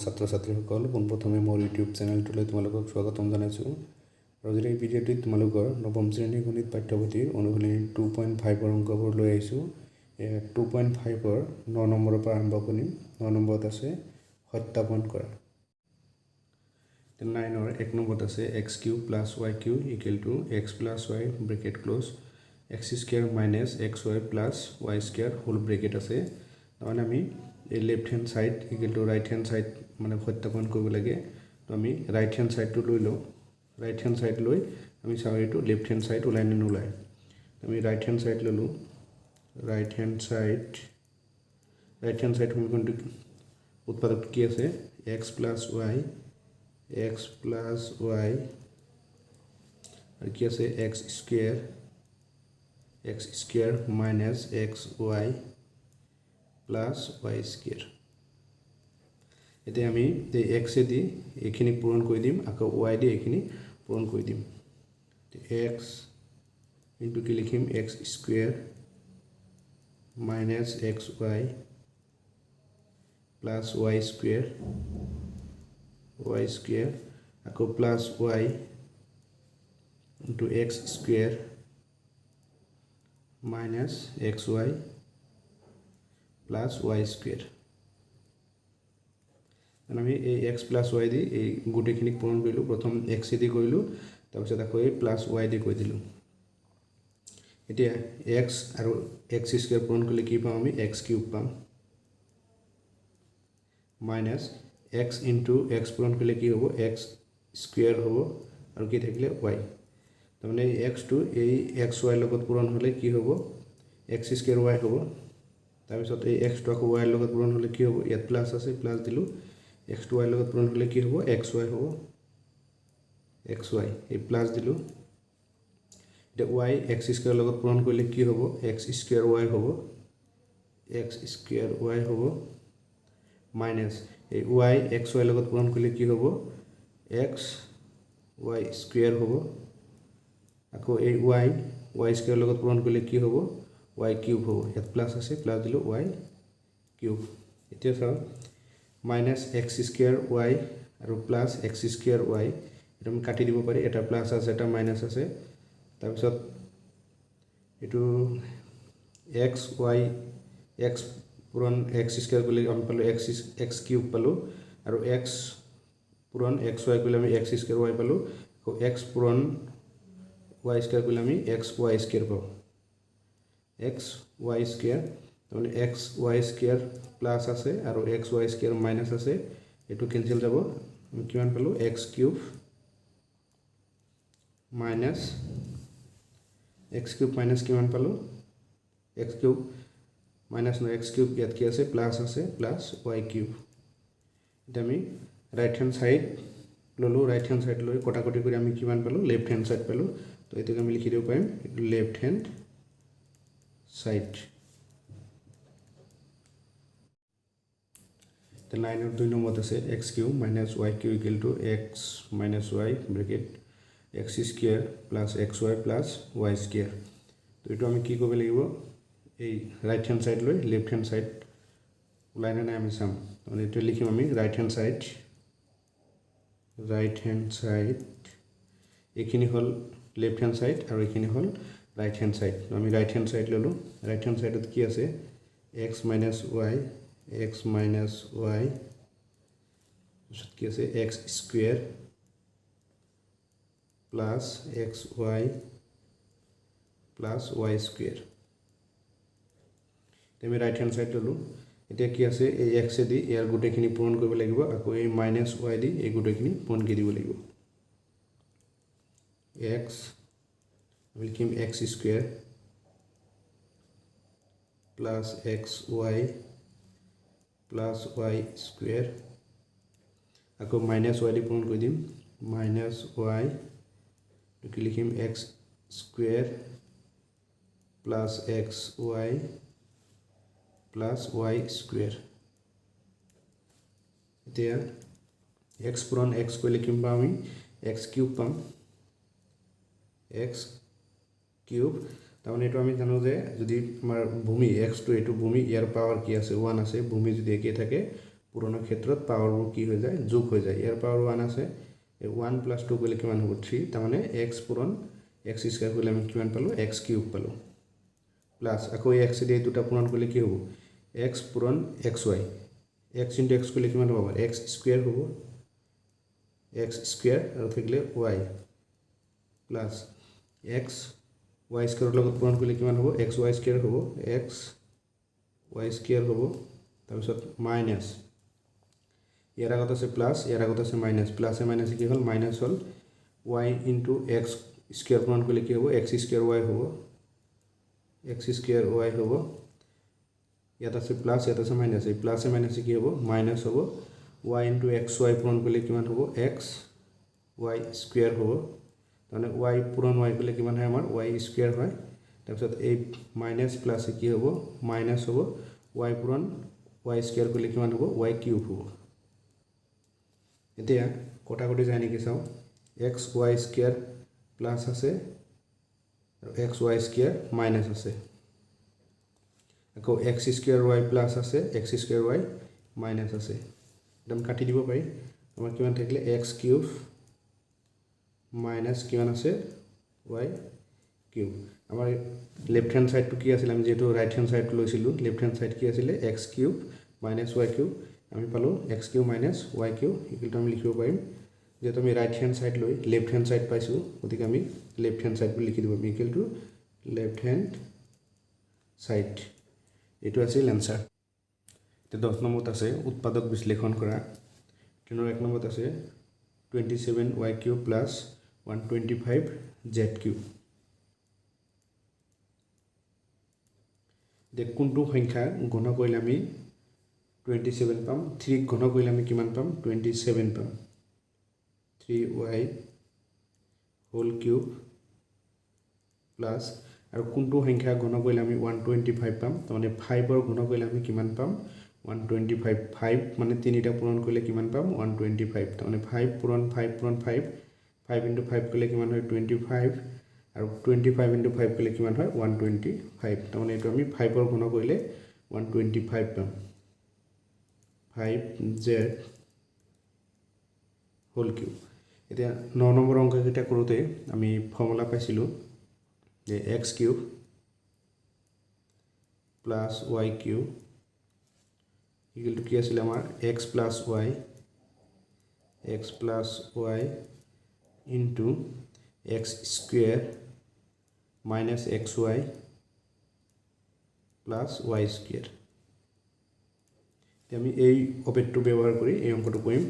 ছাত্ৰ ছাত্ৰীসকল পোনপ্ৰথমে মোৰ ইউটিউব চেনেলটোলৈ তোমালোকক স্বাগতম জনাইছোঁ। আৰু যদি এই ভিডিঅ'টিত তোমালোকৰ নৱম শ্ৰেণীৰ গণিত পাঠ্যপুথিৰ অনুশীলনী 2.5 অংকবোৰ লৈ আহিছোঁ। 2.5 9 নম্বৰৰ পৰা আৰম্ভ কৰিম। 9 নম্বৰত আছে সত্যাপন কৰা। 9 1 নম্বৰত আছে x³ + y³ = x + y bracket close x² - xy + y² whole bracket আছে। তাৰমানে আমি এই left hand side right hand side মানে সত্যাপন কৰিব লাগে। তো আমি রাইট হেণ্ড সাইডটো লৈ লওঁ। রাইট হেণ্ড সাইড লৈ আমি চাওঁ এইটো লেফট হেণ্ড সাইড ওলাই নে নোলায়। আমি রাইট হেণ্ড সাইড ল'লোঁ। রাইট হেণ্ড সাইড সমীকৰণটো উৎপাদক কি আছে x + y আৰু কি আছে x² - xy + y²। এতিয়া আমি এই x দি এইখিনি পূৰণ কৰি দিম, আকৌ y দি এইখিনি পূৰণ কৰি দিম। x ইনটু কি লিখিম x² - xy + y² আকৌ plus y into x² - xy + y²। আমি এই x + y দি এই গোটেইখিনিক পূৰণ কৰিলোঁ। প্ৰথম x দি কৰিলোঁ, তাৰপিছত আকৌ এই প্লাস y দি কৰি দিলোঁ। এতিয়া x আৰু x² পূৰণ কৰিলে কি পাম আমি x³ পাম মাইনাস x ইনটু x পূৰণ কৰিলে কি হ'ব x² হ'ব আৰু কি থাকিলে y। তাৰমানে এই xটো এই xy লগত পূৰণ হ'লে কি হ'ব x² y হ'ব। তাৰপিছত এই xটো আকৌ y লগত পূৰণ হ'লে কি হ'ব, ইয়াত প্লাস আছে প্লাস দিলোঁ, xটো y লগত পূৰণ হ'লে কি হ'ব xy হ'ব, xy এই প্লাস দিলোঁ। এতিয়া y x² লগত পূৰণ কৰিলে কি হ'ব x² y হ'ব, x² y হ'ব মাইনাস এই y xy লগত পূৰণ কৰিলে কি হ'ব xy² হ'ব। আকৌ এই y² লগত পূৰণ কৰিলে কি হ'ব y³ হ'ব। ইয়াত প্লাস আছে প্লাস দিলোঁ y³। এতিয়া চাওঁ মাইনাস x² y আৰু প্লাস x² y এটা আমি কাটি দিব পাৰি, এটা প্লাস আছে এটা মাইনাস আছে। তাৰপিছত এইটো x পূৰণ x² কৰিলে আমি পালোঁ x³ পালোঁ, আৰু x পূৰণ xy কৰিলে আমি x² y পালোঁ, আকৌ x পূৰণ y² কৰিলে আমি xy² পাওঁ xy²। তাৰমানে xy² প্লাস আছে আৰু xy² মাইনাস আছে, এইটো কেনসেল যাব। আমি কিমান পালোঁ x³ মাইনাস কিমান পালোঁ x³ মাইনাস x³ ইয়াত কি আছে প্লাস আছে প্লাস y³। এতিয়া আমি রাইট হেণ্ড সাইড ল'লোঁ, রাইট হেণ্ড সাইড লৈ কটাকটি কৰি আমি কিমান পালোঁ লেফট হেণ্ড সাইড পালোঁ। তো এটাকে আমি লিখি দিব পাৰিম লেফট হেণ্ড সাইড। 9 2 নম্বৰত আছে x³ - y³ = x - y bracket x² + xy + y²। তো এইটো আমি কি কৰিব লাগিব, এই রাইট হেণ্ড সাইড লৈ লেফট হেণ্ড সাইড ওলাই নে নাই আমি চাম। মানে এইটো লিখিম আমি রাইট হেণ্ড সাইড এইখিনি হ'ল লেফট হেণ্ড সাইড আৰু এইখিনি হ'ল রাইট হেণ্ড সাইড। আমি রাইট হেণ্ড সাইড ল'লোঁ। রাইট হেণ্ড সাইডত কি আছে x - y তাৰপিছত কি আছে x² + xy + y²। আমি রাইট হেণ্ড সাইড ল'লোঁ। এতিয়া কি আছে এই x দি ইয়াৰ গোটেইখিনি পূৰণ কৰিব লাগিব, আকৌ এই মাইনাস y দি এই গোটেইখিনি পূৰণ কৰি দিব লাগিব। x আমি লিখিম x² + xy + y², আকৌ মাইনাস y দি পূৰণ কৰি দিম মাইনাস y কি লিখিম x² + xy + y²। এতিয়া x পূৰণ x কৰিলে কিমান পাম আমি x³ পাম x³। তাৰমানে এইটো আমি জানো যে যদি আমাৰ ভূমি x টো এইটো ভূমি ইয়াৰ পাৱাৰ কি আছে 1 আছে, ভূমি যদি একে থাকে পূৰণৰ ক্ষেত্ৰত পাৱাৰবোৰ কি হৈ যায় যোগ হৈ যায় ইয়াৰ পাৱাৰ 1 আছে 1 + 2 কৰিলে কিমান হ'ব 3 তাৰ মানে x পূৰণ x স্কয়াৰ কৰিলে আমি কিমান পালো x কিউব পালো প্লাস আকৌ x দি দুটা পূৰণ কৰিলে কি হ'ব x পূৰণ xy x * x কৰিলে কিমান হ'ব x স্কয়াৰ হ'ব x স্কয়াৰ আৰু থাকিলে y প্লাস x y স্কয়াৰৰ লগত পূৰণ কৰিলে কিমান হ'ব xy স্কয়াৰ হ'ব x y স্কয়াৰ হ'ব তাৰপিছত মাইনাস ইয়াৰ আগত আছে প্লাস ইয়াৰ আগত আছে মাইনাস প্লাসে মাইনাসে কি হ'ল মাইনাস হ'ল y * x স্কয়াৰ পূৰণ কৰিলে কি হ'ব x স্কয়াৰ y হ'ব x স্কয়াৰ y হ'ব ইয়াত আছে প্লাস ইয়াত আছে মাইনাস এই প্লাসে মাইনাসে কি হ'ব মাইনাস হ'ব y * xy পূৰণ কৰিলে কিমান হ'ব x y স্কয়াৰ হ'ব মানে y পূৰণ y কৰিলে কিমান হয় আমাৰ y স্কয়াৰ হয় তাৰপিছত এই মাইনাস প্লাসে কি হ'ব মাইনাস হ'ব y পূৰণ y স্কয়াৰ কৰিলে কিমান হ'ব y কিউব হ'ব এতিয়া কটাকটি যায় নেকি চাও x y স্কয়াৰ প্লাস আছে আৰু x y স্কয়াৰ মাইনাস আছে আকৌ x স্কয়াৰ y প্লাস আছে x স্কয়াৰ y মাইনাস আছে একদম কাটি দিব পাৰি আমাৰ কিমান থাকিলে x কিউব মাইনাস কিমান আছে y কিউব আমাৰ লেফট হ্যান্ড সাইডটো কি আছিল আমি যেটো রাইট হ্যান্ড সাইড লৈছিলো লেফট হ্যান্ড সাইড কি আছিল x cube minus y cube আমি পালো x cube minus y cube equal to আমি লিখিব পাৰিম যেটো আমি রাইট হ্যান্ড সাইড লৈ লেফট হ্যান্ড সাইড পাইছো গতিকে আমি লেফট হ্যান্ড সাইড বুলি লিখি দিব equal to left hand side এটো আছিল आंसर তে 10 নম্বৰত আছে উৎপাদক বিশ্লেষণ কৰা 1 নম্বৰত আছে 27y³ plus 125z³ দেখ কোনটো সংখ্যা ঘন কৰিলে আমি 27 পাম 3 ঘন কৰিলে আমি কিমান পাম 27 পাম 3y whole cube plus আৰু কোনটো সংখ্যা ঘন কৰিলে আমি 125 পাম মানে 5 ৰ ঘন কৰিলে আমি কিমান পাম 125 5 মানে তিনিটা পূৰণ কৰিলে কিমান পাম 125 মানে 5 পূৰণ 5 পূৰণ 5 5 * 5 কৰিলে কিমান হয় 25 আৰু 25 * 5 কৰিলে কিমান হয় 125 মানে এটো আমি 5 ৰ ঘন কৰিলে 125 পাম 5z whole cube এতিয়া 9 নম্বৰ অংক কেইটা কৰোতে আমি ফৰ্মুলা পাইছিলো যে x³ plus y³ equal to কি আছিল আমাৰ x plus y into x square minus xy plus y square আমি এই অপেটটো ব্যৱহাৰ কৰি এই অংকটো কৰিম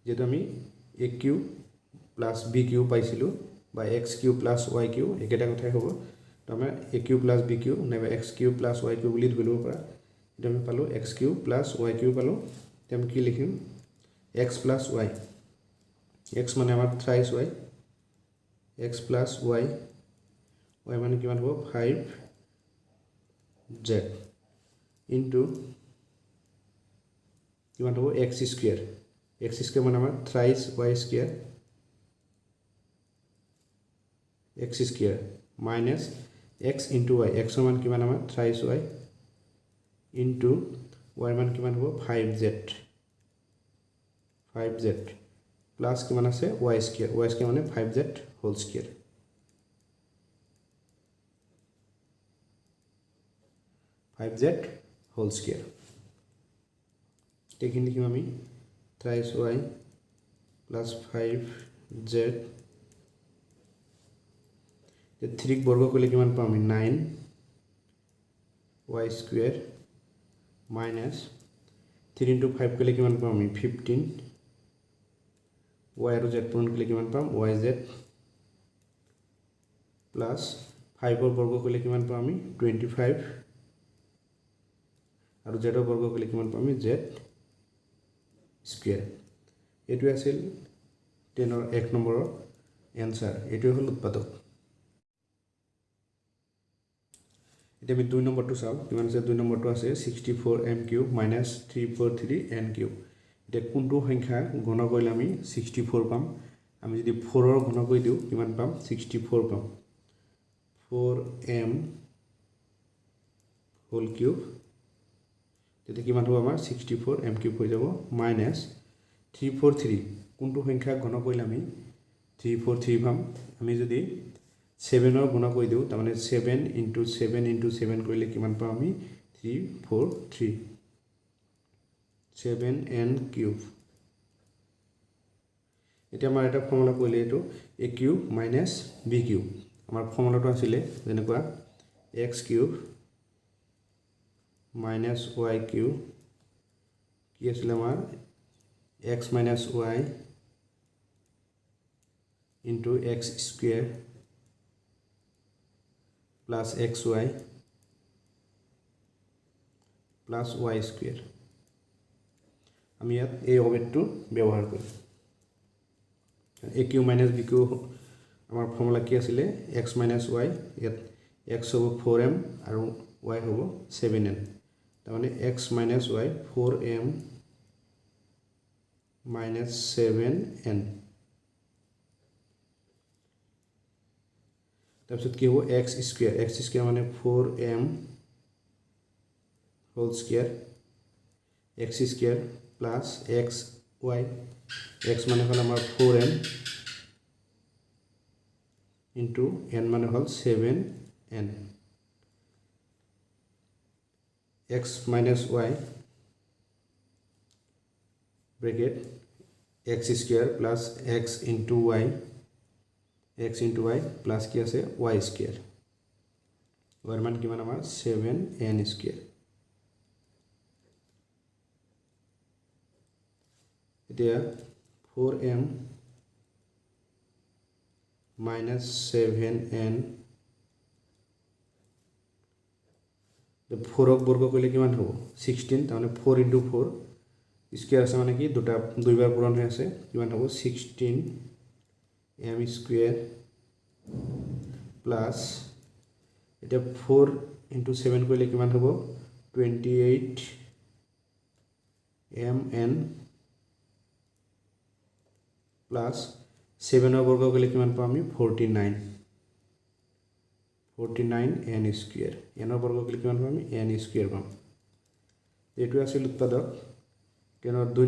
যেটো আমি a³ plus b³ পাইছিলো বা x³ plus y³ একেটা কথাই হ'ব তো আমি a³ plus b³ নাইবা x³ plus y³ বুলি ধৰিব পাৰা এটা আমি পালো x³ plus y³ পালো তে আমি কি লিখিম x plus y x মানে আমাৰ থ্ৰাইস y x plus y y মানে কিমান হ'ব 5z into কিমান হ'ব x স্কয়াৰ মানে আমাৰ থ্ৰাইস y square x square minus x into y x মান কিমান আমাৰ থ্ৰাইস y into y মান কিমান হ'ব 5z plus কিমান আছে y square মানে 5z whole square 5z whole square taking লিখিম আমি থ্ৰাইস y plus 5z 3 বর্গ করলে কিমান পাম আমি 9 y square minus 3 into 5 করলে কিমান পাম আমি 15 y আৰু z পূৰণ কৰিলে কিমান পাম yz plus 5 ৰ বৰ্গ কৰিলে কিমান পাম আমি 25 আৰু z ৰ বৰ্গ কৰিলে কিমান পাম আমি z স্কয়াৰ এটো আছিল 10 ৰ 1 নম্বৰৰ आंसर এটো হল উৎপাদক এটা আমি 2 নম্বৰটো চাও কিমান আছে 2 নম্বৰটো আছে 64m³ - 343n³ এটা কোনটো সংখ্যা ঘন কৰিলে আমি 64 পাম আমি যদি 4 ৰ ঘন কৰি দিও কিমান পাম 64 পাম 4m whole cube তেতিয়া কিমান হ'ব আমাৰ 64 m কিউব হৈ যাব মাইনাছ 343 কোনটো সংখ্যা গণ কৰিলে আমি 343 পাম আমি যদি 7 গুণ কৰি দিওঁ তাৰমানে 7 × 7 × 7 কৰিলে কিমান পাম আমি 343 7n কিউব এতিয়া আমাৰ এটা ফৰ্মুলা কৰিলে এইটো a cube minus b cube আমাৰ ফৰ্মুলাটো আছিলে যেনেকুৱা x cube minus y cube কি আছিলে আমাৰ x minus y into x square plus xy plus y square আমি ইয়াত এই অবেটটো ব্যৱহাৰ কৰিম a cube minus b cube আমাৰ ফৰ্মুলা কি আছিলে x মাইনাছ y ইয়াত x হ'ব 4m আৰু y হ'ব 7n তাৰমানে x minus y 4m minus 7n তাৰপিছত কি হ'ব x স্কুৱেৰ মানে 4m whole square x square plus xy x মানে হ'ল আমাৰ 4m ইনটু n মানে হ'ল 7n x minus y bracket x square plus x into y plus কি আছে y square y মান কিমান আমাৰ 7n square এতিয়া 4m minus 7n 4 বৰ্গ কৰিলে কিমান হ'ব 16 তাৰমানে 4 × 4 স্কুৱেৰ আছে মানে কি দুইবাৰ পূৰণ হৈ আছে কিমান হ'ব 16 m স্কুৱেৰ প্লাছ এতিয়া 4 × 7 কৰিলে কিমান হ'ব 28 mn প্লাছ 7 বৰ্গ কৰিলে কিমান পাম আমি 49n স্কুৱেৰ n বৰ্গ কৰিলে কিমান পাম আমি n স্কুৱেৰ পাম এইটো আছিল উৎপাদক কেনৰ 2